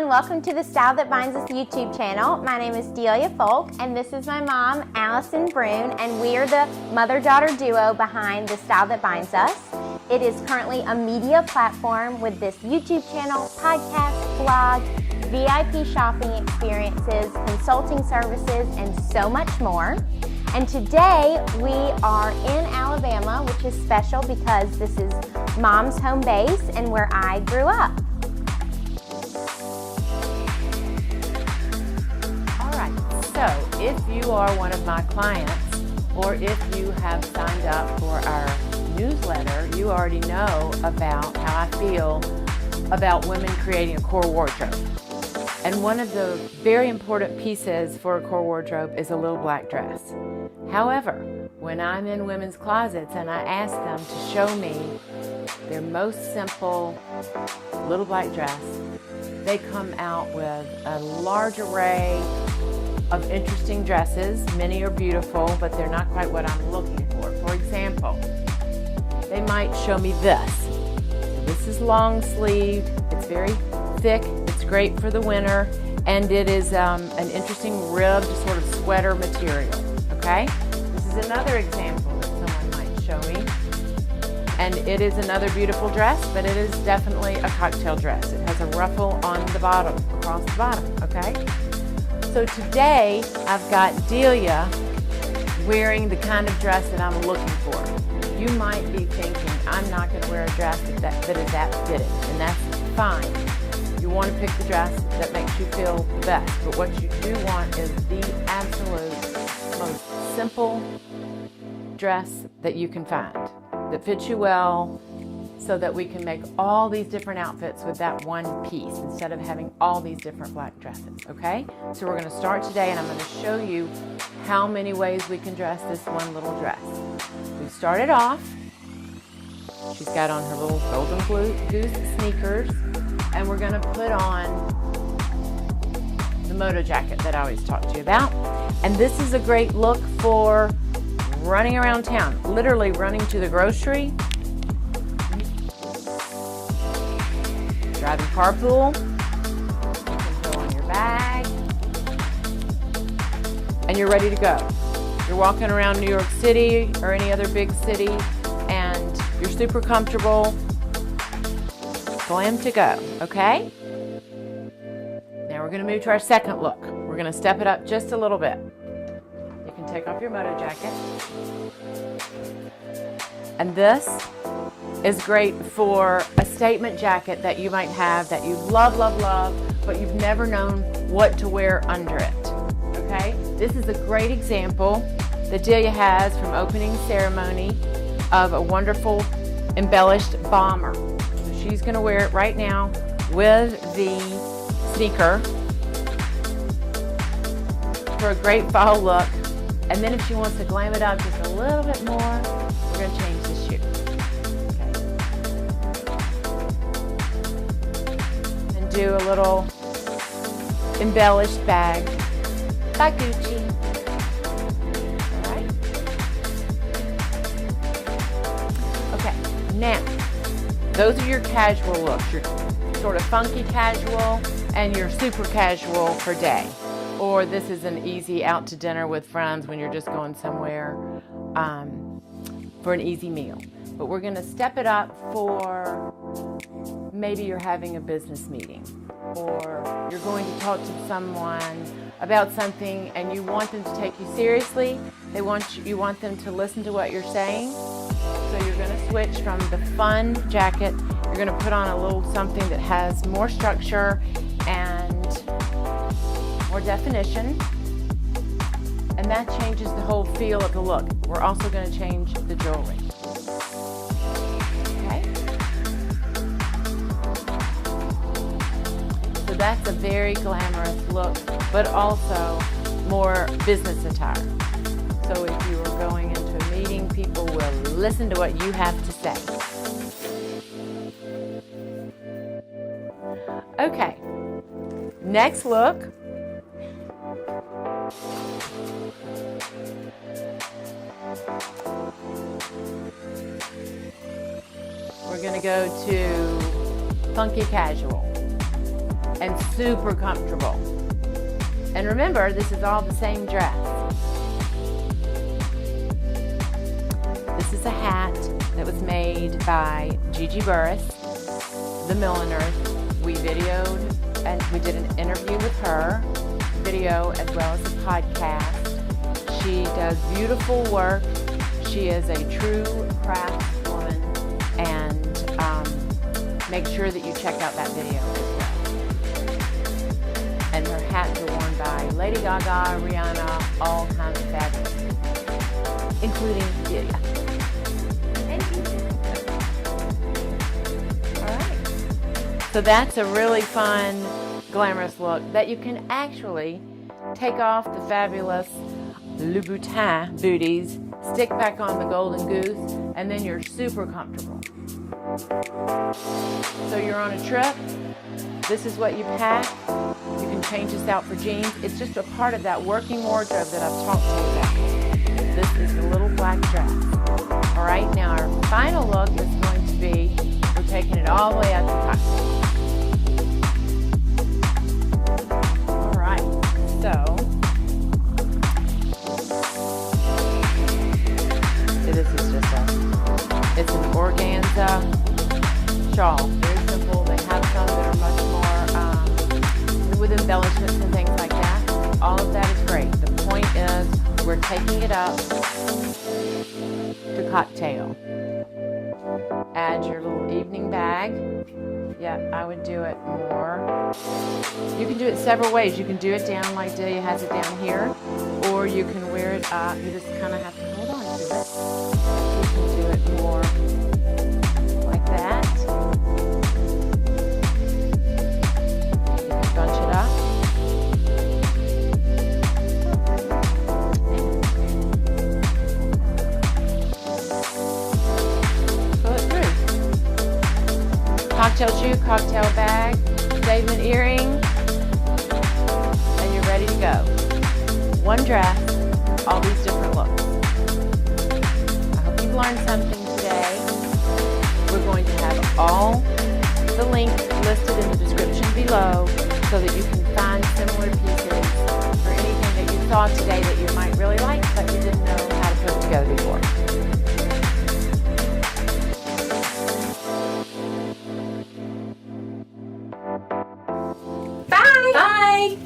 everyone, welcome to the Style That Binds Us YouTube channel. My name is Delia Folk and this is my mom, Alison Brune, and we are the mother-daughter duo behind the Style That Binds Us. It is currently a media platform with this YouTube channel, podcast, blog, VIP shopping experiences, consulting services, and so much more. And today we are in Alabama, which is special because this is Mom's home base and where I grew up. So, if you are one of my clients, or if you have signed up for our newsletter, you already know about how I feel about women creating a core wardrobe. And one of the very important pieces for a core wardrobe is a little black dress. However, when I'm in women's closets and I ask them to show me their most simple little black dress, they come out with a large array of interesting dresses. Many are beautiful, but they're not quite what I'm looking for. For example, they might show me this. This is long sleeved, it's very thick, it's great for the winter, and it is an interesting ribbed sort of sweater material, okay? This is another example that someone might show me. And it is another beautiful dress, but it is definitely a cocktail dress. It has a ruffle on the bottom, across the bottom, okay? So today, I've got Delia wearing the kind of dress that I'm looking for. You might be thinking, I'm not going to wear a dress that is that fitted, and that's fine. You want to pick the dress that makes you feel the best, but what you do want is the absolute most simple dress that you can find, that fits you well, so that we can make all these different outfits with that one piece instead of having all these different black dresses, okay? So we're going to start today and I'm going to show you how many ways we can dress this one little dress. We started off, she's got on her little Golden Goose sneakers, and we're going to put on the moto jacket that I always talk to you about. And this is a great look for running around town, literally running to the grocery, driving carpool, you can throw on your bag, and you're ready to go. You're walking around New York City or any other big city, and you're super comfortable, glam to go, okay? Now we're going to move to our second look. We're going to step it up just a little bit. You can take off your moto jacket. And this is great for a statement jacket that you might have that you love, love, love, but you've never known what to wear under it, okay? This is a great example that Delia has from opening ceremony of a wonderful embellished bomber. So she's gonna wear it right now with the sneaker for a great fall look. And then if she wants to glam it up just a little bit more, we're gonna change the shoe. Do a little embellished bag by Gucci. All right. Okay, now those are your casual looks. Your sort of funky casual and your super casual for day. Or this is an easy out to dinner with friends when you're just going somewhere for an easy meal. But we're going to step it up for maybe you're having a business meeting, or you're going to talk to someone about something and you want them to take you seriously. You want them to listen to what you're saying. So you're going to switch from the fun jacket. You're going to put on a little something that has more structure and more definition. And that changes the whole feel of the look. We're also going to change the jewelry. That's a very glamorous look, but also more business attire. So if you are going into a meeting, people will listen to what you have to say. Okay, next look. We're going to go to funky casual. and super comfortable. And remember, this is all the same dress. This is a hat that was made by Gigi Burris, the milliner. We videoed and we did an interview with her, video as well as a podcast. She does beautiful work. She is a true craftswoman, and make sure that you check out that video as well. And her hats are worn by Lady Gaga, Rihanna, all kinds of fabulous people, including Delia. All right. So that's a really fun, glamorous look that you can actually take off the fabulous Louboutin booties, stick back on the Golden Goose, and then you're super comfortable. So you're on a trip, this is what you pack. You can change this out for jeans. It's just a part of that working wardrobe that I've talked to you about. This is the little black dress. All right, now our final look is going to be, we're taking it all the way up to cocktail. All right, so this is just it's an organza shawl. Very simple. They have some that are much more with embellishments and things like that. All of that is great. The point is we're taking it up to cocktail. Add your little evening bag. Yeah, I would do it more. You can do it several ways. You can do it down like Delia has it down here, or you can wear it up. You just kind of have to hold on to it. You can do it more like that. You can bunch it up. Pull it through. Cocktail shoe, cocktail bag, statement earring, and you're ready to go. One dress, all these different looks. I hope you've learned something today. We're going to have all the links listed in the description below so that you can find similar pieces or anything that you saw today that you might really like but you didn't know how to put together before. Bye! Bye!